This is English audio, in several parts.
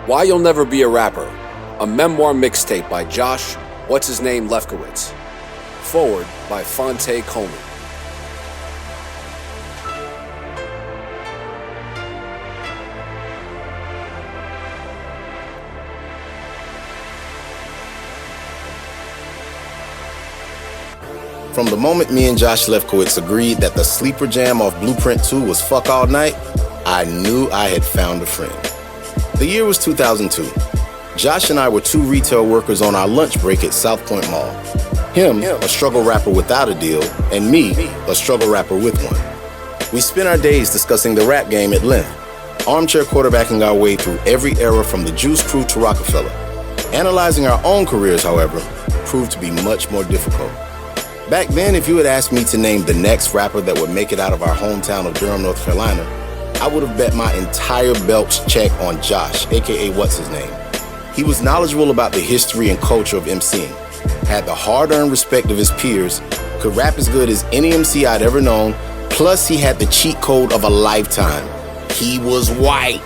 Why You'll Never Be a Rapper, a memoir mixtape by Josh, Whutsiznaim Lefkowitz. Forward by Phonte Coleman. From the moment me and Josh Lefkowitz agreed that the sleeper jam off Blueprint 2 was Fuck All Night, I knew I had found a friend. The year was 2002. Josh and I were two retail workers on our lunch break at South Point Mall. Him, a struggle rapper without a deal, and me, a struggle rapper with one. We spent our days discussing the rap game at length, armchair quarterbacking our way through every era from the Juice Crew to Rockefeller. Analyzing our own careers, however, proved to be much more difficult. Back then, if you had asked me to name the next rapper that would make it out of our hometown of Durham, North Carolina, I would have bet my entire belch check on Josh, aka Whutsiznaim. He was knowledgeable about the history and culture of MCing, had the hard-earned respect of his peers, could rap as good as any MC I'd ever known, plus he had the cheat code of a lifetime. He was white.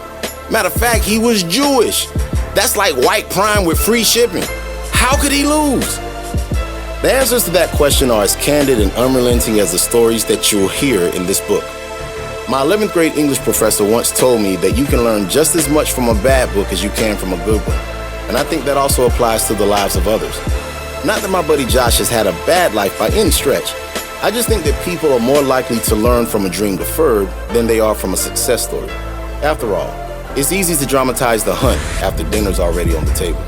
Matter of fact, he was Jewish. That's like white prime with free shipping. How could he lose? The answers to that question are as candid and unrelenting as the stories that you'll hear in this book. My 11th grade English professor once told me that you can learn just as much from a bad book as you can from a good one. And I think that also applies to the lives of others. Not that my buddy Josh has had a bad life by any stretch. I just think that people are more likely to learn from a dream deferred than they are from a success story. After all, it's easy to dramatize the hunt after dinner's already on the table.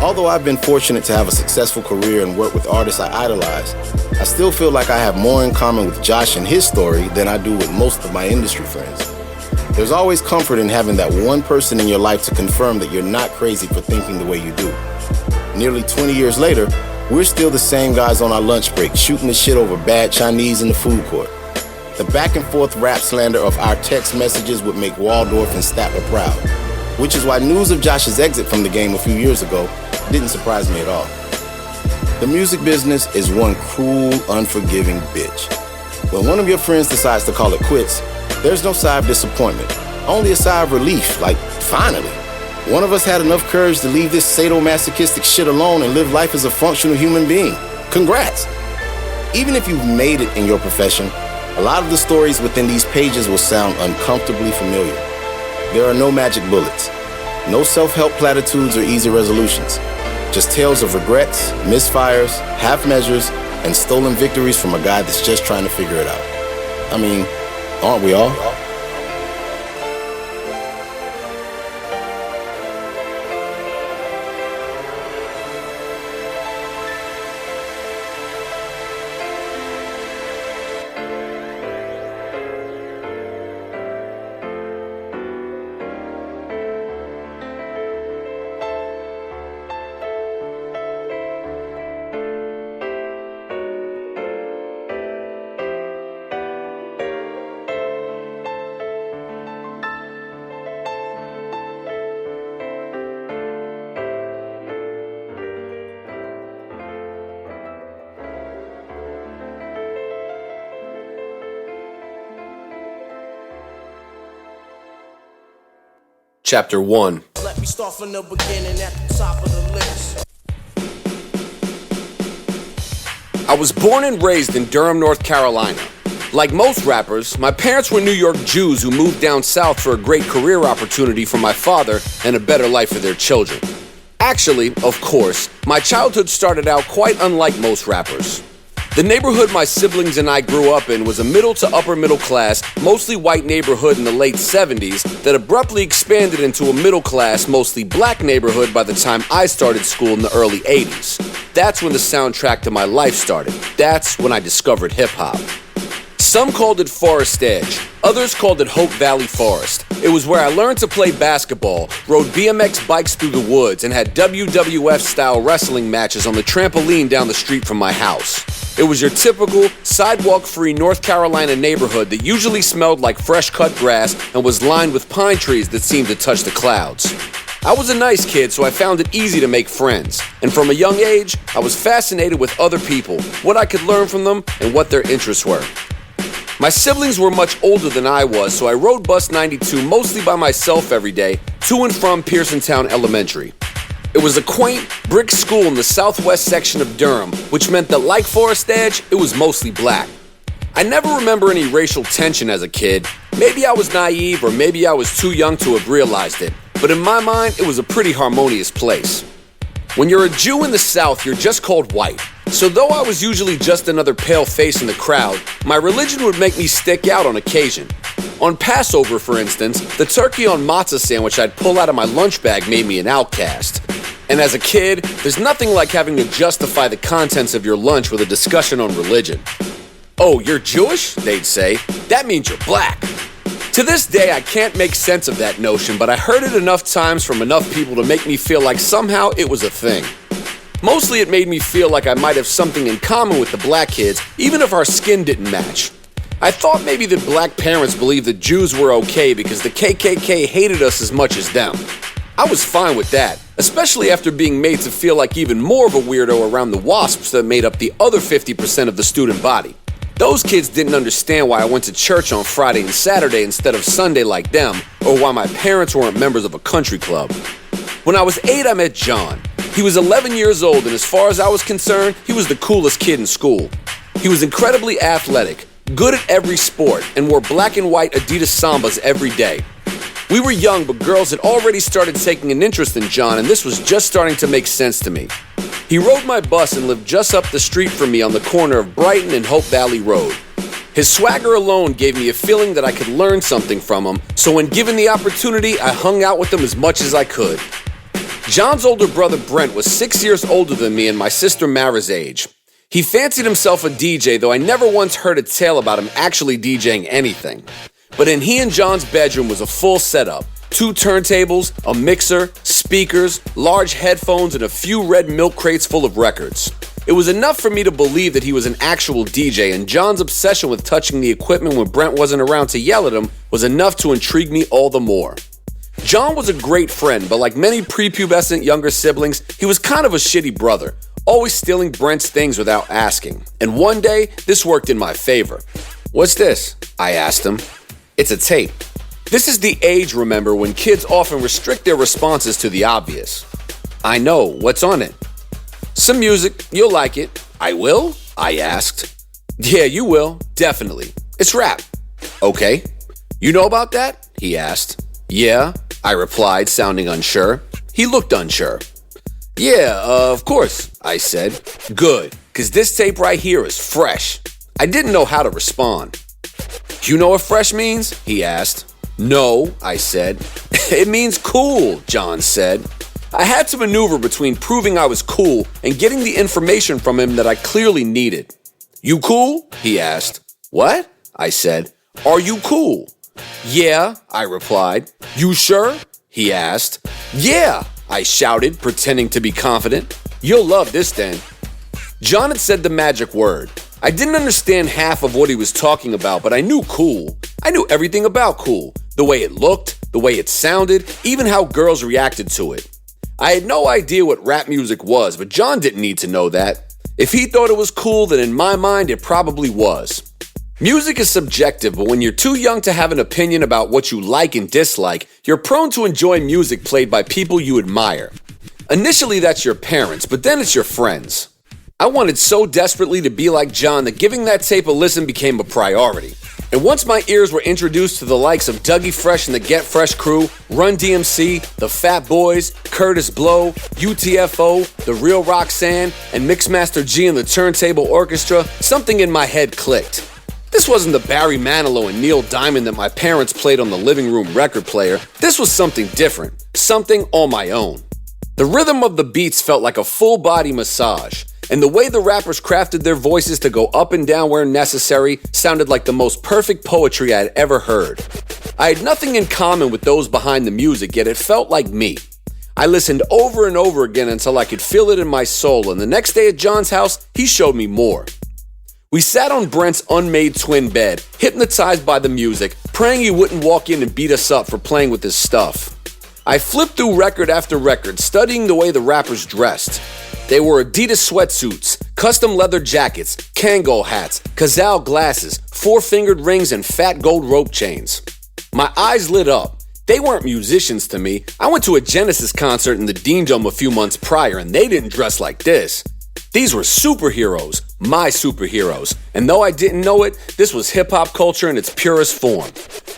Although I've been fortunate to have a successful career and work with artists I idolize, I still feel like I have more in common with Josh and his story than I do with most of my industry friends. There's always comfort in having that one person in your life to confirm that you're not crazy for thinking the way you do. Nearly 20 years later, we're still the same guys on our lunch break, shooting the shit over bad Chinese in the food court. The back and forth rap slander of our text messages would make Waldorf and Statler proud, which is why news of Josh's exit from the game a few years ago didn't surprise me at all. The music business is one cruel, unforgiving bitch. When one of your friends decides to call it quits, there's no sigh of disappointment, only a sigh of relief, like, finally. One of us had enough courage to leave this sadomasochistic shit alone and live life as a functional human being. Congrats! Even if you've made it in your profession, a lot of the stories within these pages will sound uncomfortably familiar. There are no magic bullets, no self-help platitudes or easy resolutions. Just tales of regrets, misfires, half measures, and stolen victories from a guy that's just trying to figure it out. I mean, aren't we all? Chapter 1. Let me start from the beginning at the top of the list. I was born and raised in Durham, North Carolina. Like most rappers, my parents were New York Jews who moved down south for a great career opportunity for my father and a better life for their children. Actually, of course, my childhood started out quite unlike most rappers. The neighborhood my siblings and I grew up in was a middle to upper middle class, mostly white neighborhood in the late 70s that abruptly expanded into a middle class, mostly black neighborhood by the time I started school in the early 80s. That's when the soundtrack to my life started. That's when I discovered hip-hop. Some called it Forest Edge, others called it Hope Valley Forest. It was where I learned to play basketball, rode BMX bikes through the woods, and had WWF-style wrestling matches on the trampoline down the street from my house. It was your typical, sidewalk-free North Carolina neighborhood that usually smelled like fresh-cut grass and was lined with pine trees that seemed to touch the clouds. I was a nice kid, so I found it easy to make friends. And from a young age, I was fascinated with other people, what I could learn from them, and what their interests were. My siblings were much older than I was, so I rode Bus 92 mostly by myself every day to and from Pearsontown Elementary. It was a quaint, brick school in the southwest section of Durham, which meant that, like Forest Edge, it was mostly black. I never remember any racial tension as a kid. Maybe I was naive, or maybe I was too young to have realized it, but in my mind, it was a pretty harmonious place. When you're a Jew in the South, you're just called white. So though I was usually just another pale face in the crowd, my religion would make me stick out on occasion. On Passover, for instance, the turkey on matzah sandwich I'd pull out of my lunch bag made me an outcast. And as a kid, there's nothing like having to justify the contents of your lunch with a discussion on religion. "Oh, you're Jewish?" they'd say. "That means you're black." To this day, I can't make sense of that notion, but I heard it enough times from enough people to make me feel like somehow it was a thing. Mostly it made me feel like I might have something in common with the black kids, even if our skin didn't match. I thought maybe that black parents believed that Jews were okay because the KKK hated us as much as them. I was fine with that, especially after being made to feel like even more of a weirdo around the WASPs that made up the other 50% of the student body. Those kids didn't understand why I went to church on Friday and Saturday instead of Sunday like them, or why my parents weren't members of a country club. When I was 8, I met John. He was 11 years old, and as far as I was concerned, he was the coolest kid in school. He was incredibly athletic, good at every sport, and wore black and white Adidas Sambas every day. We were young, but girls had already started taking an interest in John, and this was just starting to make sense to me. He rode my bus and lived just up the street from me on the corner of Brighton and Hope Valley Road. His swagger alone gave me a feeling that I could learn something from him, so when given the opportunity, I hung out with him as much as I could. John's older brother Brent was 6 years older than me and my sister Mara's age. He fancied himself a DJ, though I never once heard a tale about him actually DJing anything. But in he and John's bedroom was a full setup. 2 turntables, a mixer, speakers, large headphones, and a few red milk crates full of records. It was enough for me to believe that he was an actual DJ, and John's obsession with touching the equipment when Brent wasn't around to yell at him was enough to intrigue me all the more. John was a great friend, but like many prepubescent younger siblings, he was kind of a shitty brother, always stealing Brent's things without asking. And one day, this worked in my favor. "What's this?" I asked him. "It's a tape." This is the age, remember, when kids often restrict their responses to the obvious. "I know. What's on it?" "Some music. You'll like it." "I will?" I asked. "Yeah, you will. Definitely. It's rap." "Okay. You know about that?" he asked. "Yeah," I replied, sounding unsure. He looked unsure. "Yeah, of course," I said. "Good, because this tape right here is fresh." I didn't know how to respond. "You know what fresh means?" he asked. "No," I said. "It means cool," John said. I had to maneuver between proving I was cool and getting the information from him that I clearly needed. "You cool?" he asked. "What?" I said. "Are you cool?" "Yeah," I replied. "You sure?" he asked. "Yeah," I shouted, pretending to be confident. "You'll love this then." John had said the magic word. I didn't understand half of what he was talking about, but I knew cool. I knew everything about cool. The way it looked, the way it sounded, even how girls reacted to it. I had no idea what rap music was, but John didn't need to know that. If he thought it was cool, then in my mind it probably was. Music is subjective, but when you're too young to have an opinion about what you like and dislike, you're prone to enjoy music played by people you admire. Initially, that's your parents, but then it's your friends. I wanted so desperately to be like John that giving that tape a listen became a priority. And once my ears were introduced to the likes of Dougie Fresh and the Get Fresh crew, Run DMC, the Fat Boys, Curtis Blow, UTFO, The Real Roxanne, and Mixmaster G and the Turntable Orchestra, something in my head clicked. This wasn't the Barry Manilow and Neil Diamond that my parents played on the living room record player. This was something different, something on my own. The rhythm of the beats felt like a full-body massage, and the way the rappers crafted their voices to go up and down where necessary sounded like the most perfect poetry I had ever heard. I had nothing in common with those behind the music, yet it felt like me. I listened over and over again until I could feel it in my soul, and the next day at John's house, he showed me more. We sat on Brent's unmade twin bed, hypnotized by the music, praying he wouldn't walk in and beat us up for playing with his stuff. I flipped through record after record, studying the way the rappers dressed. They wore Adidas sweatsuits, custom leather jackets, Kangol hats, Cazal glasses, four-fingered rings, and fat gold rope chains. My eyes lit up. They weren't musicians to me. I went to a Genesis concert in the Dean Dome a few months prior, and they didn't dress like this. These were superheroes, my superheroes. And though I didn't know it, this was hip-hop culture in its purest form.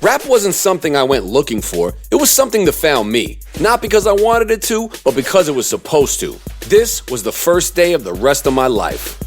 Rap wasn't something I went looking for. It was something that found me. Not because I wanted it to, but because it was supposed to. This was the first day of the rest of my life.